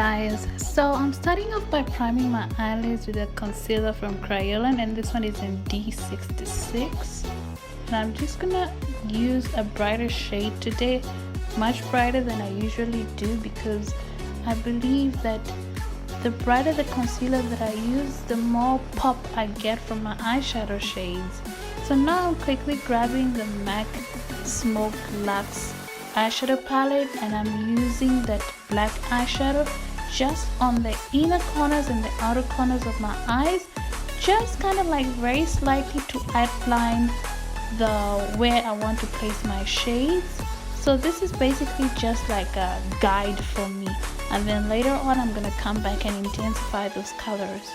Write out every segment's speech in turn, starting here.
guys, so I'm starting off by priming my eyelids with a concealer from Kryolan, and this one is in D66, and I'm just gonna use a brighter shade today, much brighter than I usually do, because I believe that the brighter the concealer that I use, the more pop I get from my eyeshadow shades. So now I'm quickly grabbing the MAC Smoke Luxe eyeshadow palette, and I'm using that black eyeshadow just on the inner corners and the outer corners of my eyes, just kind of like very slightly to outline where I want to place my shades. So this is basically just like a guide for me, and then later on I'm gonna come back and intensify those colors.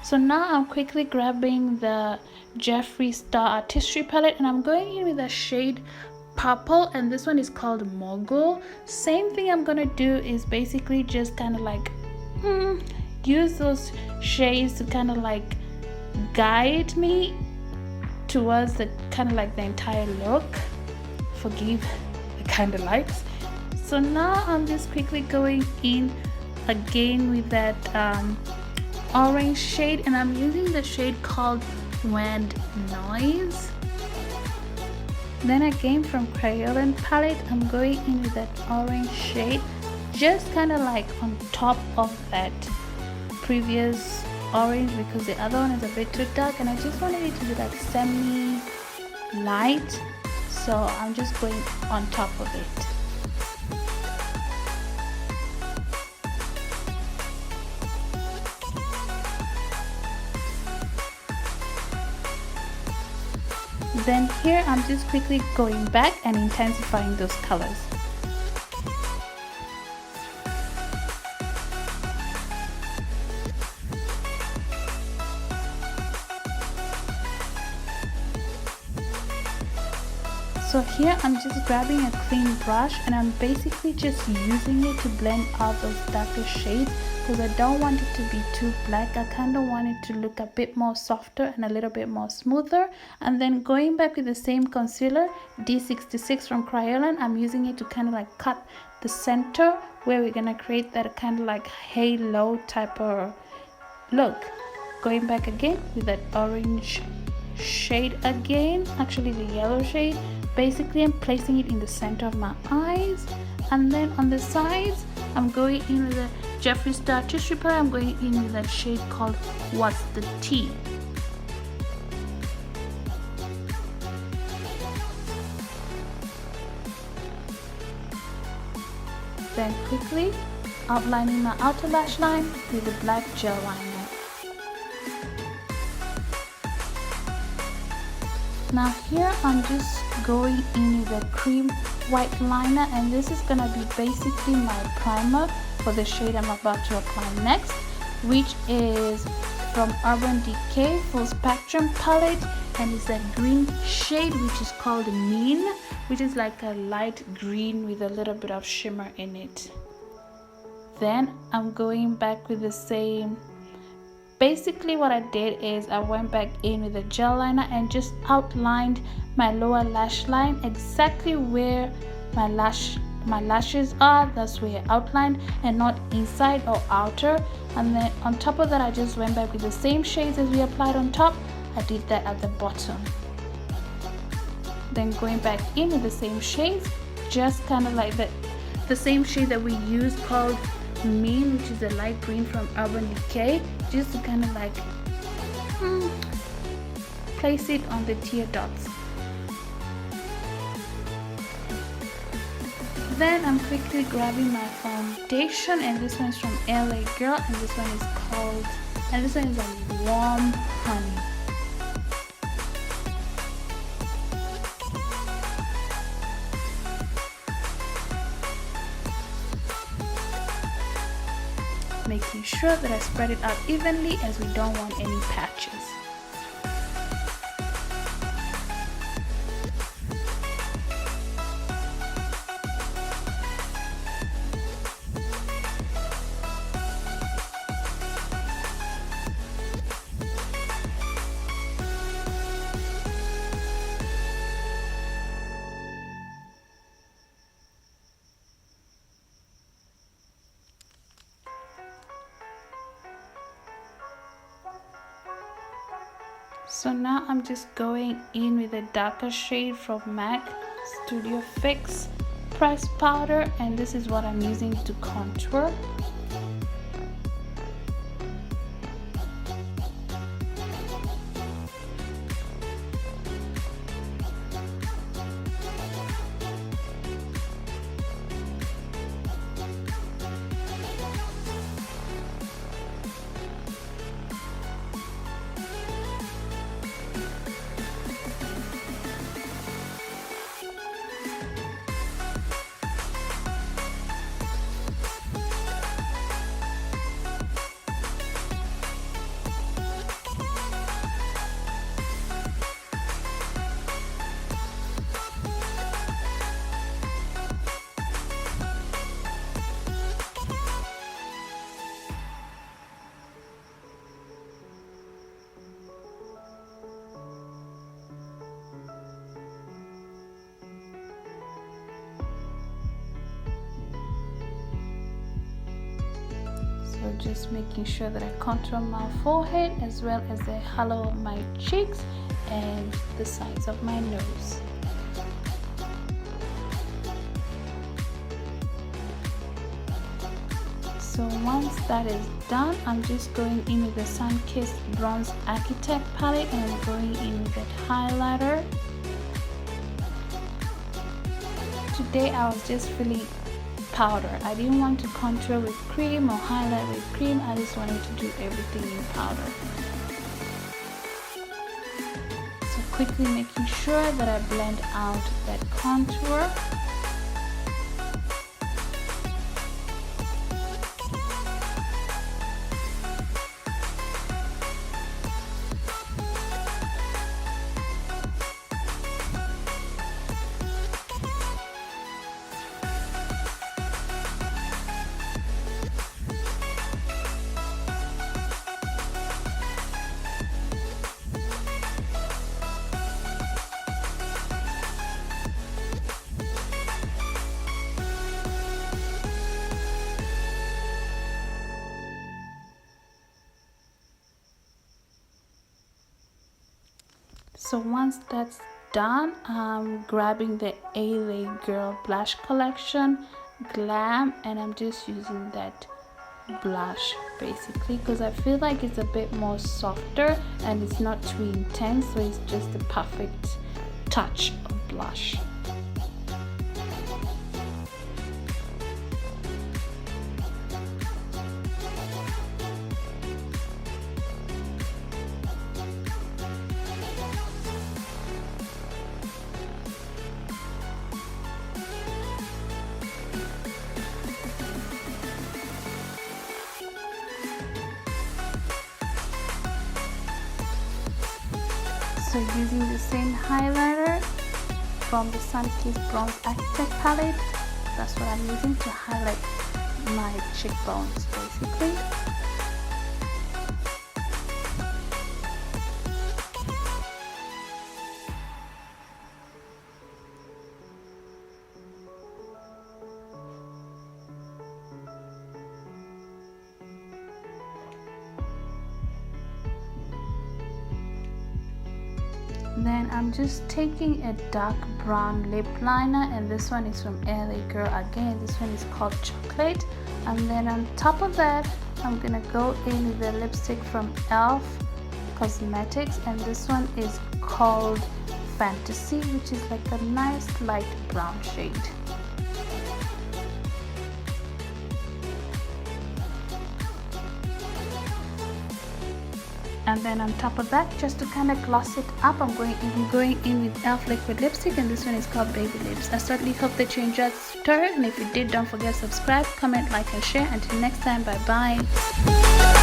So now I'm quickly grabbing the Jeffree Star Artistry palette, and I'm going in with a shade purple, and this one is called Mogul. Same thing I'm gonna do is basically just kind of like use those shades to kind of like guide me towards the kind of like the entire look. Forgive the kind of lights. So now I'm just quickly going in again with that orange shade, and I'm using the shade called Wind Noise. Then again from Kryolan palette, I'm going in with that orange shade, just kind of like on top of that previous orange, because the other one is a bit too dark and I just wanted it to be like semi light, so I'm just going on top of it. Then here I'm just quickly going back and intensifying those colors. So here I'm just grabbing a clean brush, and I'm basically just using it to blend out those darker shades, because I don't want it to be too black. I kind of want it to look a bit more softer and a little bit more smoother. And then going back with the same concealer, D66 from Kryolan, I'm using it to kind of like cut the center where we're gonna create that kind of like halo type of look. Going back again with that orange shade again, actually the yellow shade. Basically I'm placing it in the center of my eyes, and then on the sides I'm going in with the Jeffree Star Artistry palette. I'm going in with that shade called What's the Tea. Then quickly outlining my outer lash line with the black gel liner. Now here I'm just going in with a cream white liner, and this is gonna be basically my primer for the shade I'm about to apply next, which is from Deacay Full Spectrum palette, and it's that green shade which is called Mean, which is like a light green with a little bit of shimmer in it. Then I'm going back with the same. Basically what I did is I went back in with a gel liner and just outlined my lower lash line exactly where my lashes are. That's where I outlined, and not inside or outer. And then on top of that I just went back with the same shades as we applied on top. I did that at the bottom. Then going back in with the same shades, just kind of like the same shade that we used called Mean, which is a light green from Deacay, just to kind of like place it on the tear dots. Then I'm quickly grabbing my foundation, and this one is from LA Girl, and this one is a Warm Honey. Making sure that I spread it out evenly, as we don't want any patches. So now I'm just going in with a darker shade from MAC Studio Fix Press Powder, and this is what I'm using to contour. So just making sure that I contour my forehead as well as the hollow of my cheeks and the sides of my nose. So once that is done, I'm just going in with the Sun-Kissed Bronze Architect palette, and I'm going in with that highlighter. Today I was just feeling powder. I didn't want to contour with cream or highlight with cream. I just wanted to do everything in powder. So quickly making sure that I blend out that contour. So once that's done, I'm grabbing the LA Girl blush collection Glam, and I'm just using that blush basically because I feel like it's a bit more softer and it's not too intense, so it's just the perfect touch of blush. So using the same highlighter from the Sun-Kissed Bronze Architect palette, that's what I'm using to highlight my cheekbones basically. Then I'm just taking a dark brown lip liner, and this one is from LA Girl again. This one is called Chocolate. And then on top of that, I'm gonna go in with the lipstick from e.l.f. Cosmetics, and this one is called Fantasy, which is like a nice light brown shade. And then on top of that, just to kind of gloss it up, I'm going in with e.l.f. liquid lipstick, and this one is called Baby Lips. I certainly hope that you enjoyed this tutorial, and if you did, don't forget to subscribe, comment, like and share. Until next time, bye bye.